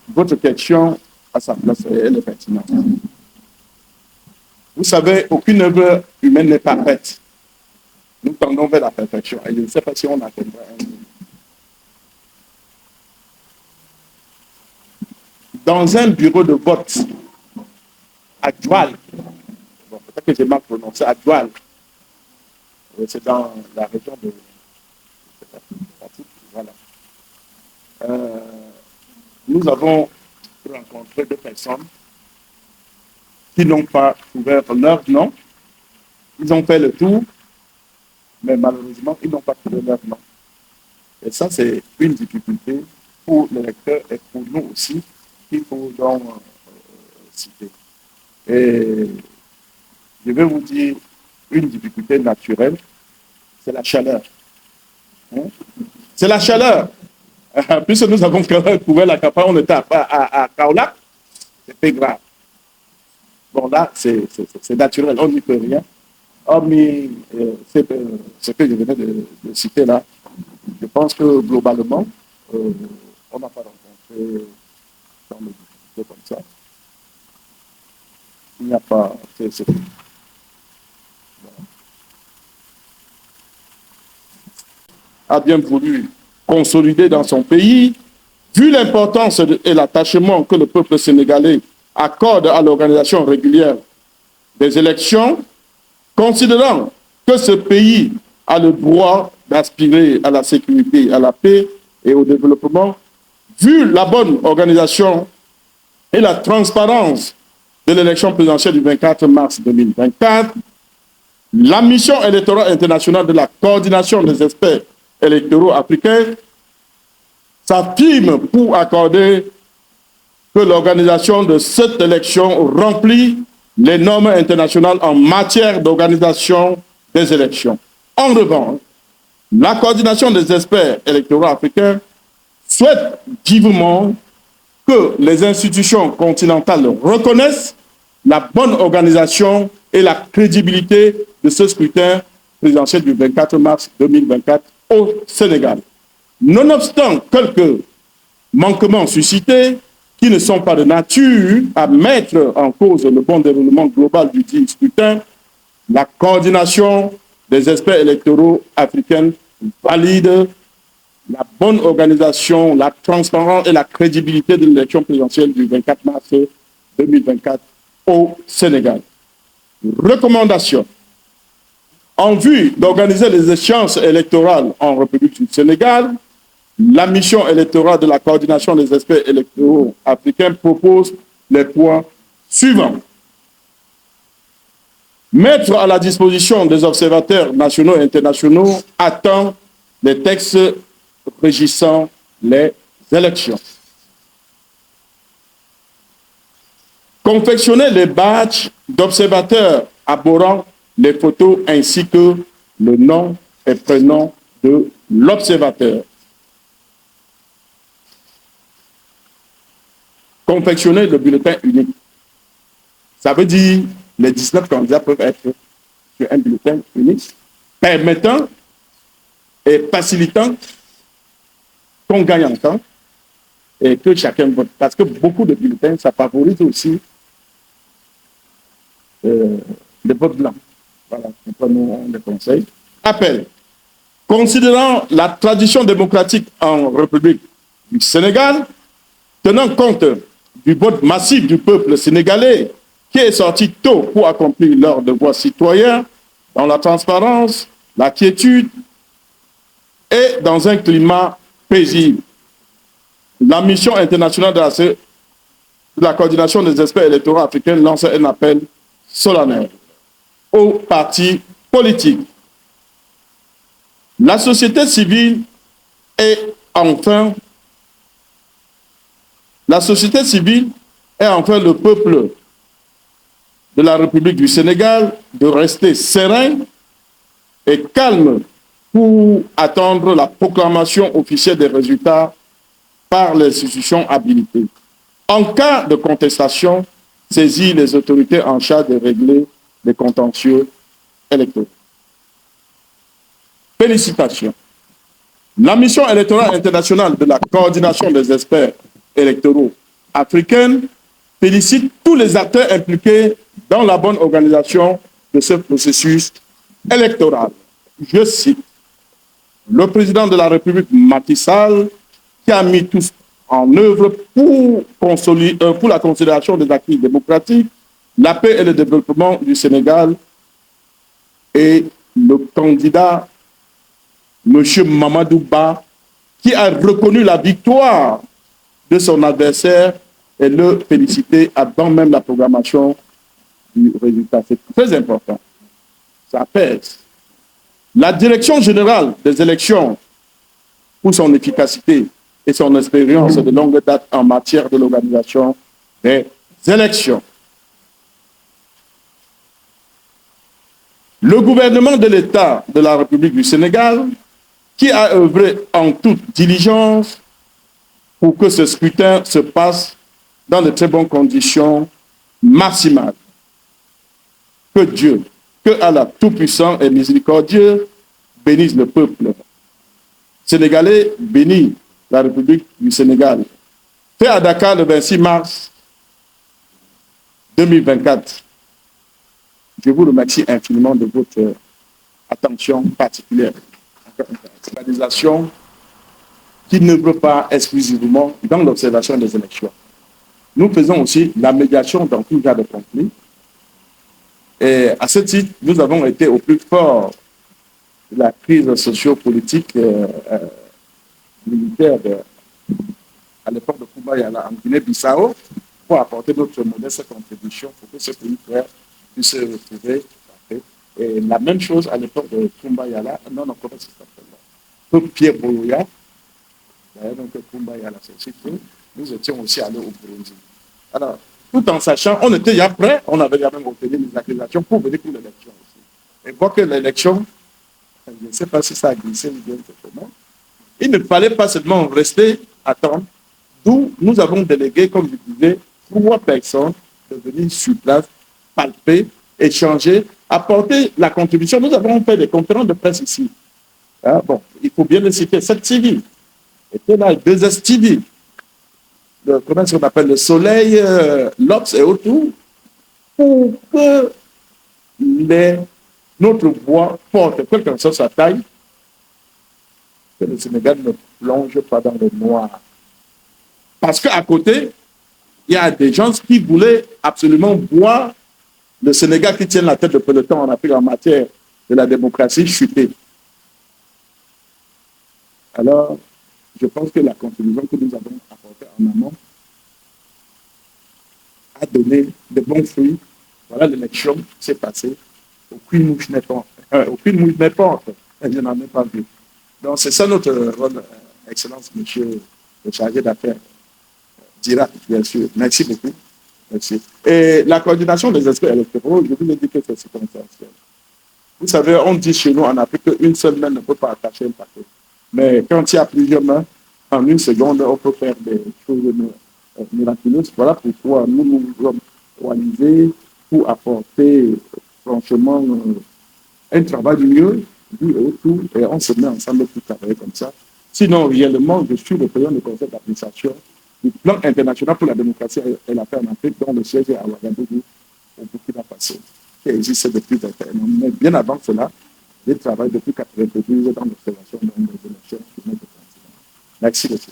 votre question à sa place, elle est pertinente. Vous savez, aucune œuvre humaine n'est parfaite. Nous tendons vers la perfection. Et je ne sais pas si on atteindra un jour. Dans un bureau de vote à Douala, bon, peut-être que j'ai mal prononcé, à Douala, c'est dans la région de... Voilà. Nous avons rencontré deux personnes qui n'ont pas ouvert leur nom. Ils ont fait le tour, mais malheureusement, ils n'ont pas trouvé leur nom. Et ça, c'est une difficulté pour les lecteurs et pour nous aussi, qu'il faut donc citer. Et je vais vous dire une difficulté naturelle, c'est la chaleur. Hein? C'est la chaleur. Puisque nous avons couvert la Capa, on était à Kaolack, c'était grave. Bon, là, c'est naturel, on n'y peut rien. Hormis ce que je venais de citer là, je pense que globalement, on n'a pas rencontré dans les difficultés comme ça. Il n'y a pas... Voilà. A bien voulu consolider dans son pays, vu l'importance et l'attachement que le peuple sénégalais accorde à l'organisation régulière des élections, considérant que ce pays a le droit d'aspirer à la sécurité, à la paix et au développement, vu la bonne organisation et la transparence de l'élection présidentielle du 24 mars 2024, la mission électorale internationale de la coordination des experts électoraux africains s'affirme pour accorder que l'organisation de cette élection remplit les normes internationales en matière d'organisation des élections. En revanche, la coordination des experts électoraux africains souhaite vivement que les institutions continentales reconnaissent la bonne organisation et la crédibilité de ce scrutin présidentiel du 24 mars 2024 au Sénégal. Nonobstant quelques manquements suscités qui ne sont pas de nature à mettre en cause le bon déroulement global du dit scrutin, la coordination des experts électoraux africains valide la bonne organisation, la transparence et la crédibilité de l'élection présidentielle du 24 mars 2024 au Sénégal. Recommandation. En vue d'organiser les échéances électorales en République du Sénégal, la mission électorale de la coordination des experts électoraux africains propose les points suivants. Mettre à la disposition des observateurs nationaux et internationaux attend les textes régissant les élections. Confectionner les badges d'observateurs abordant les photos ainsi que le nom et prénom de l'observateur. Confectionner le bulletin unique. Ça veut dire les 19 candidats peuvent être sur un bulletin unique, permettant et facilitant qu'on gagne en temps et que chacun vote. Parce que beaucoup de bulletins, ça favorise aussi le vote blanc. Voilà, nous les conseils. Appel. Considérant la tradition démocratique en République du Sénégal, tenant compte du vote massif du peuple sénégalais qui est sorti tôt pour accomplir leur devoir citoyen dans la transparence, la quiétude et dans un climat paisible. La mission internationale de la coordination des experts électoraux africains lance un appel solennel aux partis politiques. La société civile est enfin le peuple de la République du Sénégal de rester serein et calme pour attendre la proclamation officielle des résultats par les institutions habilitées. En cas de contestation, saisir les autorités en charge de régler les contentieux électoraux. Félicitations. La mission électorale internationale de la coordination des experts électoraux africaine félicite tous les acteurs impliqués dans la bonne organisation de ce processus électoral. Je cite le président de la République, Macky Sall, qui a mis tout en œuvre pour la considération des acquis démocratiques, la paix et le développement du Sénégal, et le candidat M. Mamadou Ba, qui a reconnu la victoire de son adversaire et le féliciter avant même la programmation du résultat. C'est très important. Ça pèse. La direction générale des élections, pour son efficacité et son expérience de longue date en matière de l'organisation des élections. Le gouvernement de l'État de la République du Sénégal, qui a œuvré en toute diligence pour que ce scrutin se passe dans de très bonnes conditions maximales. Que Dieu, que Allah Tout-Puissant et Miséricordieux bénisse le peuple sénégalais, bénit la République du Sénégal. Fait à Dakar le 26 mars 2024. Je vous remercie infiniment de votre attention particulière. Une organisation qui n'œuvre pas exclusivement dans l'observation des élections. Nous faisons aussi la médiation dans tout genre de conflit. Et à ce titre, nous avons été au plus fort de la crise socio-politique militaire à l'époque de Koumba-Yala en Guinée-Bissau pour apporter notre modeste contribution pour que ce pays frère puisse se retrouver. Et la même chose à l'époque de Koumba-Yala, non, comment ça s'appelle, Pierre Bouya, donc Koumba-Yala, c'est aussi que nous étions aussi allés au Burundi. Alors, tout en sachant, on était déjà prêts, on avait déjà même obtenu les accusations pour venir pour l'élection aussi. Et voir que l'élection, je ne sais pas si ça a glissé ou bien comment, il ne fallait pas seulement rester, attendre, d'où nous avons délégué, comme je disais, 3 personnes de venir sur place, palper, échanger, apporter la contribution. Nous avons fait des conférences de presse ici. Ah, bon, il faut bien le citer, 7 TV était là, 2 TV. Comment est-ce qu'on appelle le Soleil, l'Obs et autour, pour que notre voix porte, quelle que soit sa taille, que le Sénégal ne plonge pas dans le noir. Parce qu'à côté, il y a des gens qui voulaient absolument voir le Sénégal qui tient la tête de peloton en Afrique en matière de la démocratie chuter. Alors, je pense que la contribution que nous avons apportée en amont a donné de bons fruits. Voilà, l'élection s'est passée. Aucune mouche n'est porte. Je n'en ai pas vu. Donc, c'est ça notre rôle, Excellence, monsieur le chargé d'affaires Dirac, bien sûr. Merci beaucoup. Merci. Et la coordination des experts électoraux, je vous ai dit que c'est circonstanciel. Vous savez, on dit chez nous en Afrique qu'une seule main ne peut pas attacher un paquet. Mais quand il y a plusieurs mains, en une seconde, on peut faire des choses miraculeuses. Voilà pourquoi nous nous sommes organisés pour apporter franchement un travail mieux, du et autour, et on se met ensemble pour travailler comme ça. Sinon, réellement, je suis le président du conseil d'administration du plan international pour la démocratie et la paix en Afrique, dont le siège est à Ouagadougou, au Burkina Faso, qui existe depuis un temps. Mais bien avant cela, j'ai travaillé depuis 1992 dans l'observation des élections sur notre continent. Merci beaucoup.